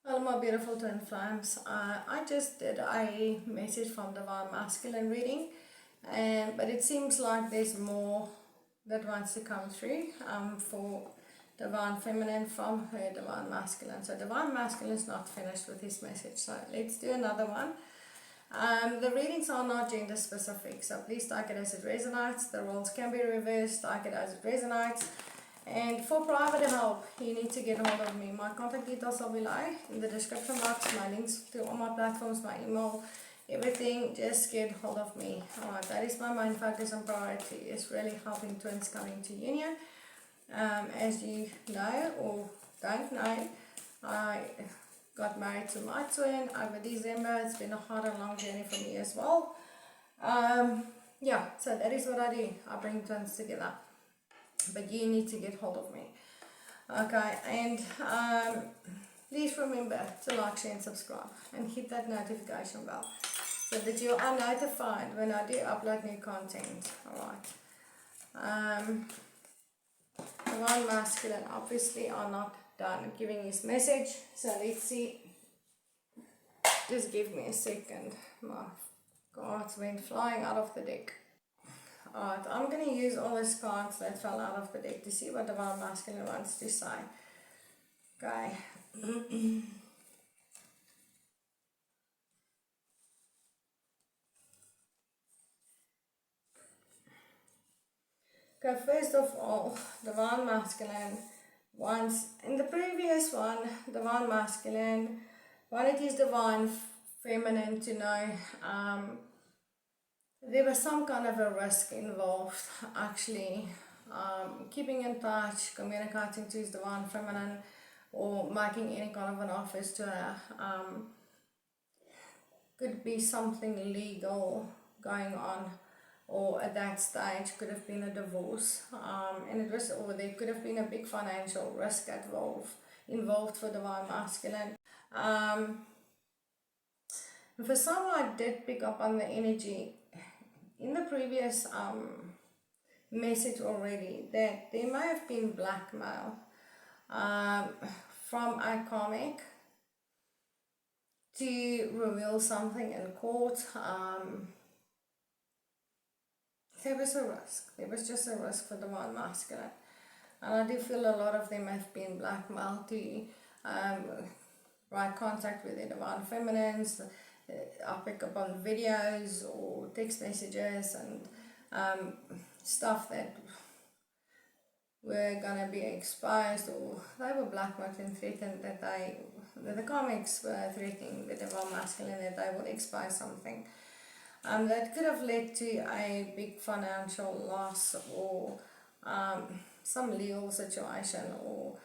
Hello my beautiful twin flames. I just did a message from Divine Masculine reading, but it seems like there's more that wants to come through for Divine Feminine from her Divine Masculine. So Divine Masculine is not finished with his message, so let's do another one. The readings are not gender specific, so please take it as it resonates. The roles can be reversed, take it as it resonates. And for private help, you need to get hold of me. My contact details are below in the description box, my links to all my platforms, my email, everything. Just get hold of me. Alright, that is my main focus and priority, is really helping twins coming to union. As you know or don't know, I got married to my twin over December. It's been a hard and long journey for me as well. Yeah, so that is what I do. I bring twins together. But you need to get hold of me. Okay, and please remember to like, share and subscribe and hit that notification bell so that you are notified when I do upload new content. Alright. Divine Masculine obviously are not done giving his message, so let's see. Just give me a second. My cards went flying out of the deck. Alright, I'm going to use all these cards that fell out of the deck to see what Divine Masculine wants to say. Okay. Okay, first of all, Divine Masculine wants, in the previous one, Divine Masculine wanted his Divine Feminine to know there was some kind of a risk involved, actually, keeping in touch, communicating to his Divine Feminine, or making any kind of an offers to her. Could be something legal going on, or at that stage could have been a divorce, and it was, or there could have been a big financial risk involved for Divine Masculine. For some, I did pick up on the energy in the previous message already that there may have been blackmail from a karmic to reveal something in court. There was a risk. There was just a risk for Divine Masculine. And I do feel a lot of them have been blackmailed to write contact with their Divine Feminines. I pick up on videos or text messages and stuff that were gonna be exposed, or they were blackmailed and threatened that the comics were threatening the Divine Masculine that they would expose something. That could have led to a big financial loss, or some legal situation, or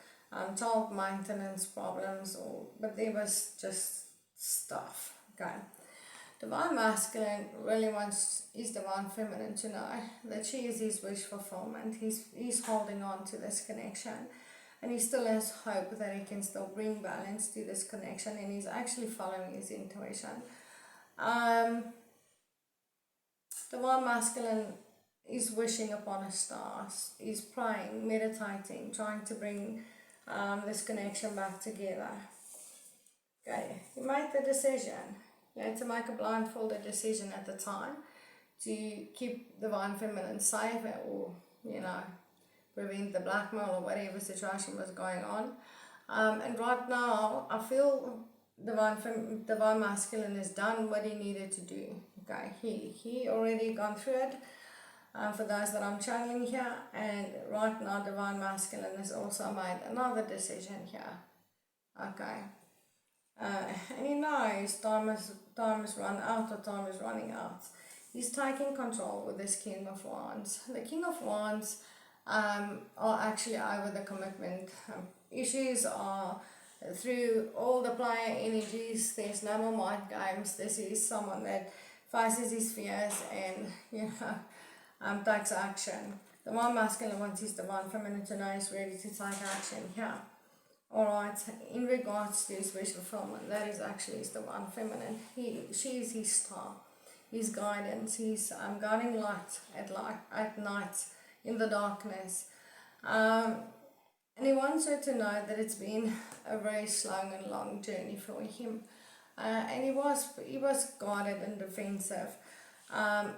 child maintenance problems, but there was just stuff. Okay, Divine Masculine really wants his Divine Feminine to know that she is his wish fulfillment. He's holding on to this connection, and he still has hope that he can still bring balance to this connection, and he's actually following his intuition. Divine Masculine is wishing upon a stars. He's praying, meditating, trying to bring this connection back together. Okay, he made the decision. He had to make a blindfolded decision at the time to keep Divine Feminine safe, or, prevent the blackmail or whatever situation was going on. And right now, I feel Divine Masculine has done what he needed to do. Okay, he already gone through it. For those that I'm channeling here, and right now Divine Masculine has also made another decision here. Okay. And he knows time is run out, or time is running out. He's taking control with this King of Wands. The King of Wands are actually over the commitment. Issues are through all the player energies. There's no more mind games. This is someone that faces his fears and takes action. The Divine Masculine wants his Divine Feminine to know he's ready to take action here. Alright, in regards to his wish fulfillment, that is actually his Divine Feminine. She is his star, his guidance, his guiding light at night, in the darkness. And he wants her to know that it's been a very slow and long journey for him. And he was guarded and defensive, um,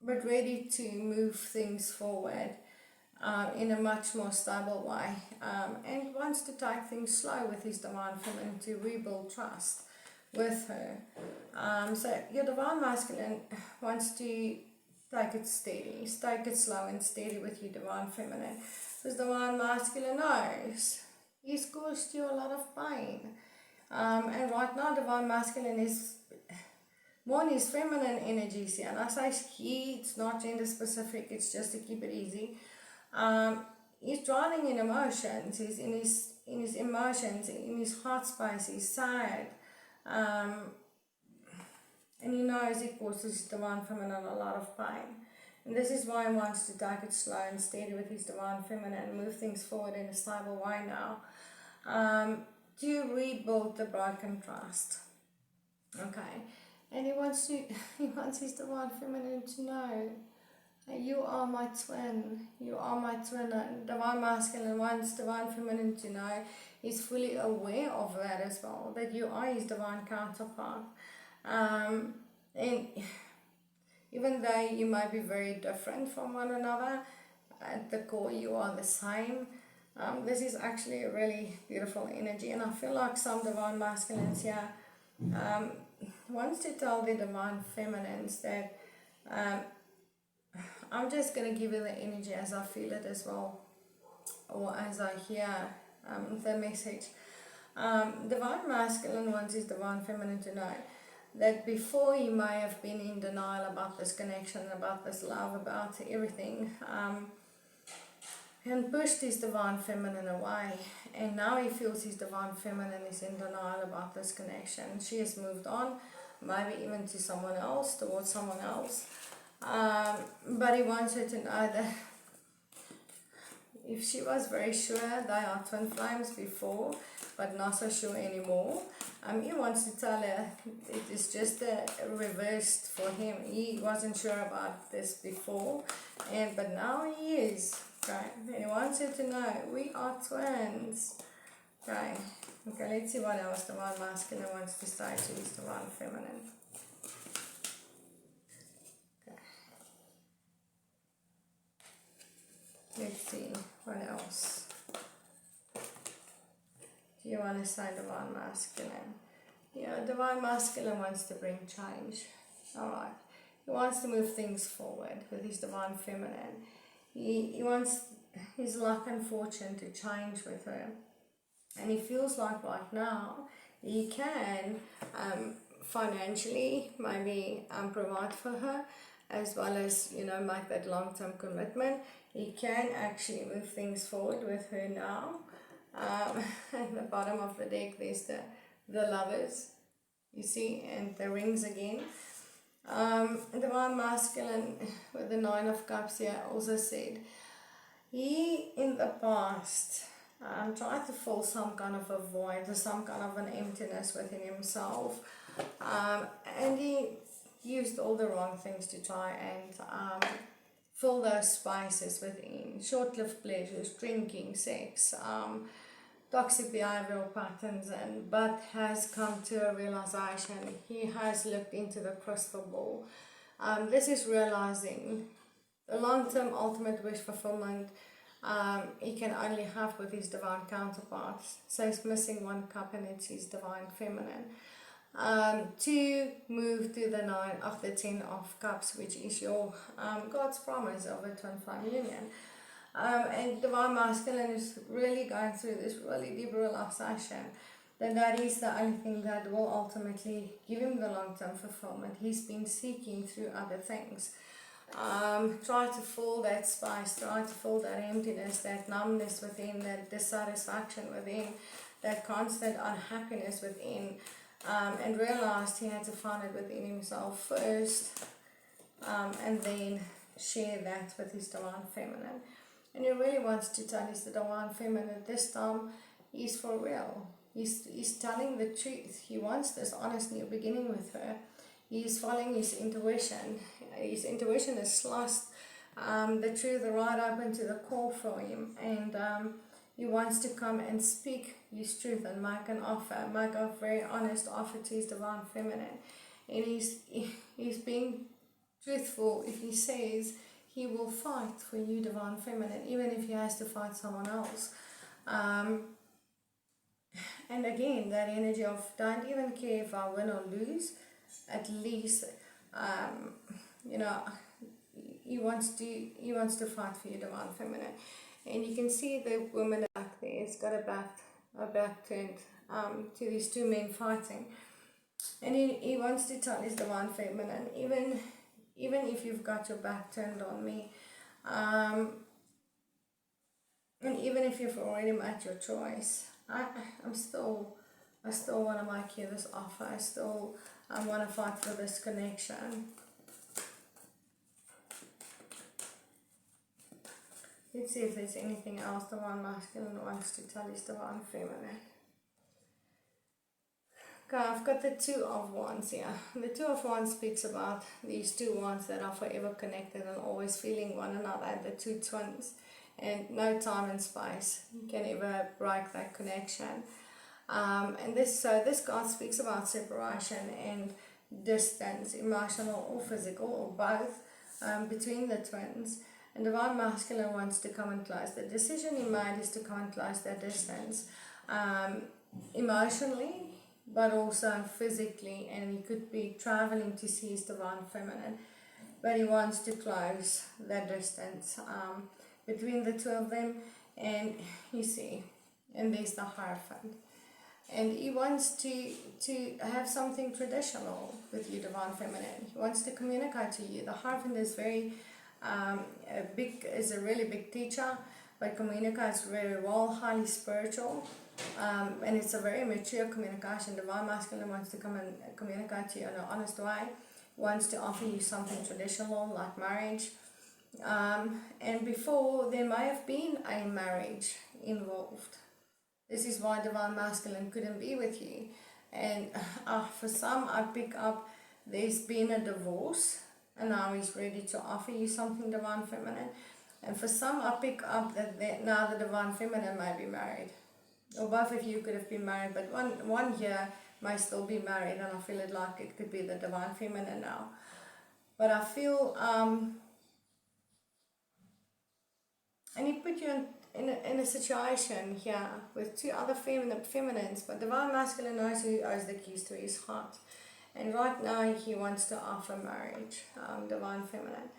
but ready to move things forward in a much more stable way, and wants to take things slow with his divine feminine to rebuild trust with her. So your divine masculine wants to take it steady, take it slow and steady with your divine feminine, because divine masculine knows he's caused you a lot of pain. And right now divine masculine is more in his feminine energies here. And I say he, it's not gender specific, it's just to keep it easy. He's drowning in emotions, he's in his emotions, in his heart space, he's sad. And he knows it causes divine feminine a lot of pain. And this is why he wants to take it slow and steady with his divine feminine and move things forward in a stable way now, to rebuild the broken trust. Okay, and he wants his divine feminine to know, you are my twin, you are my twin. And divine masculine wants divine feminine to know, he's fully aware of that as well, that you are his divine counterpart. And even though you might be very different from one another, at the core you are the same. This is actually a really beautiful energy, and I feel like some divine masculines here wants to tell the divine feminines that I'm just going to give you the energy as I feel it as well, or as I hear the message. Divine masculine wants his divine feminine to know that before he may have been in denial about this connection, about this love, about everything, and pushed his divine feminine away, and now he feels his divine feminine is in denial about this connection. She has moved on, maybe even to someone else, towards someone else, but he wants her to know that if she was very sure they are twin flames before, but not so sure anymore, he wants to tell her it is just reversed for him. He wasn't sure about this before, but now he is. Okay, and he wants her to know we are twins. Okay, let's see what else divine masculine wants to say to his divine feminine. Okay, let's see what else. Do you want to say divine masculine? Yeah, divine masculine wants to bring change. Alright, he wants to move things forward with his divine feminine. He wants his luck and fortune to change with her, and he feels like right now he can financially maybe provide for her, as well as make that long-term commitment. He can actually move things forward with her now. At the bottom of the deck there's the lovers, you see, and the rings again. Divine masculine with the 9 of cups here also said he in the past tried to fill some kind of a void or some kind of an emptiness within himself, and he used all the wrong things to try and fill those spaces within. Short-lived pleasures, drinking, sex, toxic behavioral patterns, but has come to a realization. He has looked into the crystal ball. This is realizing the long-term ultimate wish fulfillment he can only have with his divine counterparts. So he's missing one cup, and it's his divine feminine. To move to the 9 of the 10 of cups, which is your God's promise of a twin flame union. And divine masculine is really going through this really deep realization that is the only thing that will ultimately give him the long-term fulfillment. He's been seeking through other things. Try to fill that space, try to fill that emptiness, that numbness within, that dissatisfaction within, that constant unhappiness within, and realized he had to find it within himself first, and then share that with his divine feminine. And he really wants to tell his divine feminine this time he's for real. He's telling the truth. He wants this honest new beginning with her. He's following his intuition. His intuition is lost the truth right open to the core for him, and he wants to come and speak his truth and make an offer, make a very honest offer to his divine feminine. And he's being truthful if he says he will fight for you, divine feminine, even if he has to fight someone else. And again, that energy of don't even care if I win or lose, at least, you know, he wants to fight for you, divine feminine. And you can see the woman back there, it's got a back turned to these two men fighting. And he wants to tell his divine feminine, even if you've got your back turned on me, and even if you've already made your choice, I still want to make you this offer. I still want to fight for this connection. Let's see if there's anything else divine masculine wants to tell his divine feminine. Okay, I've got the Two of Wands here. The Two of Wands speaks about these two wands that are forever connected and always feeling one another, the two twins. And no time and space can ever break that connection. And this card speaks about separation and distance, emotional or physical or both, between the twins. And divine masculine wants to come and close. The decision he made is to come and close that distance, emotionally, but also physically. And he could be traveling to see his divine feminine, but he wants to close that distance between the two of them. And you see, and there's the Hierophant. And he wants to have something traditional with you, divine feminine. He wants to communicate to you. The Hierophant is very is a really big teacher, but communicates very well, highly spiritual, and it's a very mature communication. Divine masculine wants to come and communicate to you in an honest way, wants to offer you something traditional like marriage, and before there may have been a marriage involved. This is why divine masculine couldn't be with you. And for some, I pick up there's been a divorce, and now he's ready to offer you something, divine feminine. And for some, I pick up that now the divine feminine may be married, or both of you could have been married, but one here may still be married, and I feel it like it could be the divine feminine now. But I feel and he put you in a situation here with two other feminines, but divine masculine knows who owes the keys to his heart. And right now he wants to offer marriage, divine feminine.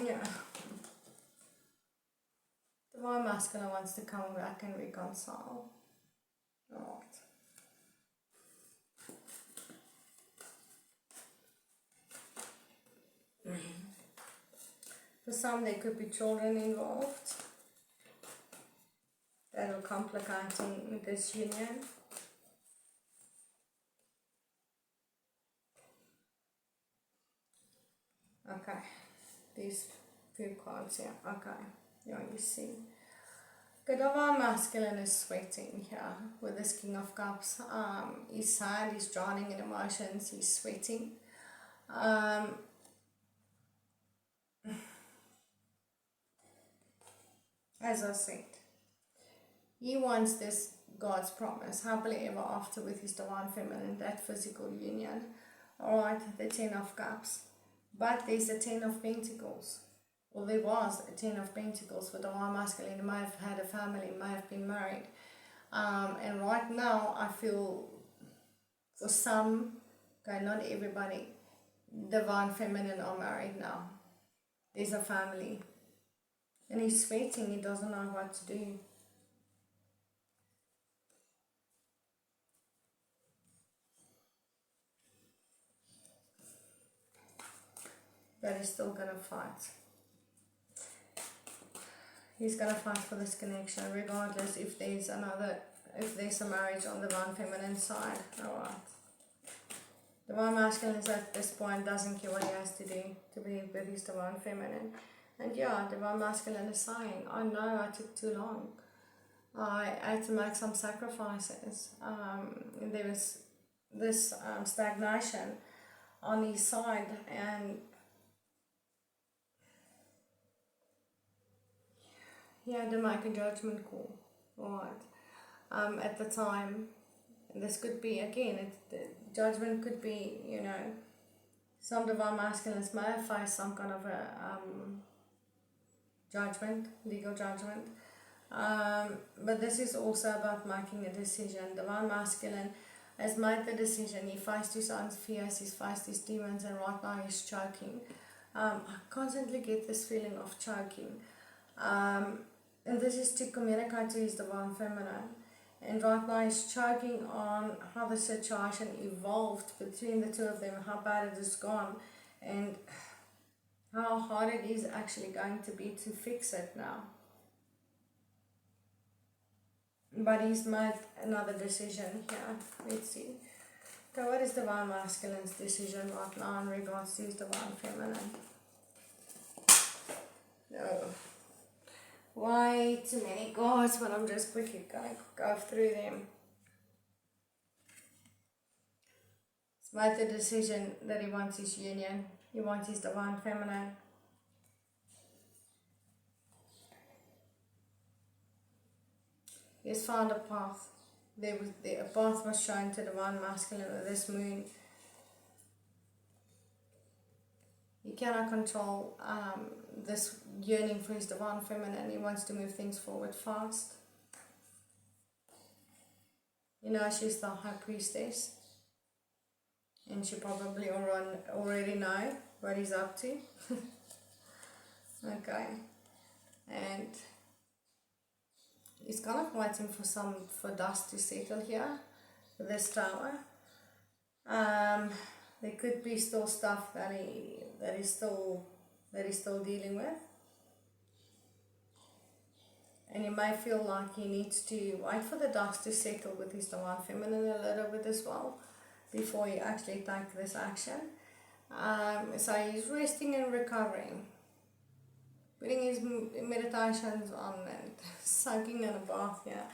Yeah. Divine masculine wants to come back and reconcile. Alright. For some, there could be children involved that are complicating this union. Okay, these few cards here. Okay, yeah, you see. The divine masculine is sweating here with this King of Cups. He's sad, he's drowning in emotions, he's sweating. As I said, he wants this God's promise, happily ever after with his divine feminine, that physical union. Alright, the 10 of Cups. But there's the 10 of Pentacles. Well, there was a 10 of Pentacles for divine masculine. He may have had a family, may have been married. And right now, I feel for some, okay, not everybody, divine feminine are married now. There's a family. And he's sweating, he doesn't know what to do. But he's still gonna fight. He's gonna fight for this connection, regardless if there's a marriage on the divine feminine side. Alright. Divine masculine is at this point doesn't care what he has to do to be with his divine feminine. And yeah, divine masculine is saying, I know I took too long. I had to make some sacrifices. There was this stagnation on his side, and he had to make a judgment call, right? At the time, this could be, again, the judgment could be, some divine masculines may have faced some kind of a judgment, legal judgment. But this is also about making a decision. Divine masculine has made the decision. He faced his own fears, he's faced his demons, and right now he's choking. I constantly get this feeling of choking. And this is to communicate to his divine feminine. And right now he's choking on how the situation evolved between the two of them, how bad it has gone, and how hard it is actually going to be to fix it now. But he's made another decision here. Let's see. So what is divine masculine's decision right now in regards to his divine feminine? No. Way too many cards, but I'm just quickly going to go through them. He's made the decision that he wants his union. He wants his divine feminine. He has found a path. A path was shown to divine masculine with this moon. He cannot control this yearning for his divine feminine. He wants to move things forward fast. She's the high priestess, and she probably already know what he's up to. Okay, and he's kind of waiting for dust to settle here with this tower. There could be still stuff that he's still dealing with, and he may feel like he needs to wait for the dust to settle with his divine feminine a little bit as well before he actually takes this action. So he's resting and recovering, putting his meditations on and soaking in a bath here.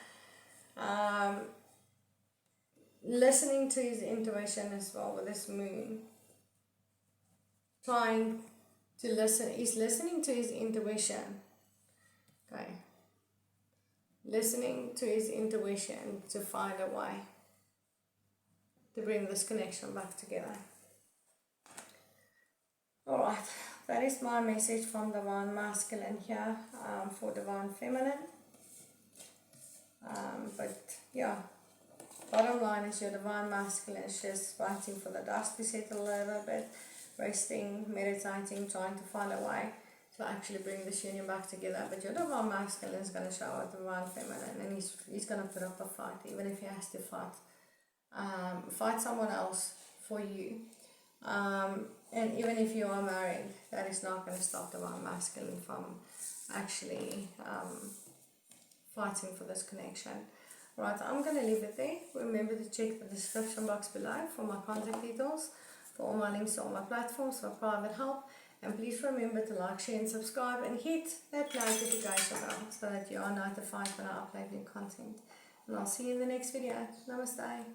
Listening to his intuition as well with this moon. Trying to listen. He's listening to his intuition. Okay. Listening to his intuition to find a way to bring this connection back together. Alright, that is my message from divine masculine here for divine feminine. But yeah, bottom line is your divine masculine is just waiting for the dust to settle a little bit, resting, meditating, trying to find a way to actually bring this union back together. But your divine masculine is going to show up divine feminine, and he's going to put up a fight, even if he has to fight someone else for you. And even if you are married, that is not going to stop divine masculine from actually fighting for this connection. Right, I'm going to leave it there. Remember to check the description box below for my contact details, for all my links to all my platforms for private help. And please remember to like, share and subscribe, and hit that notification bell so that you are notified when I upload new content. And I'll see you in the next video. Namaste.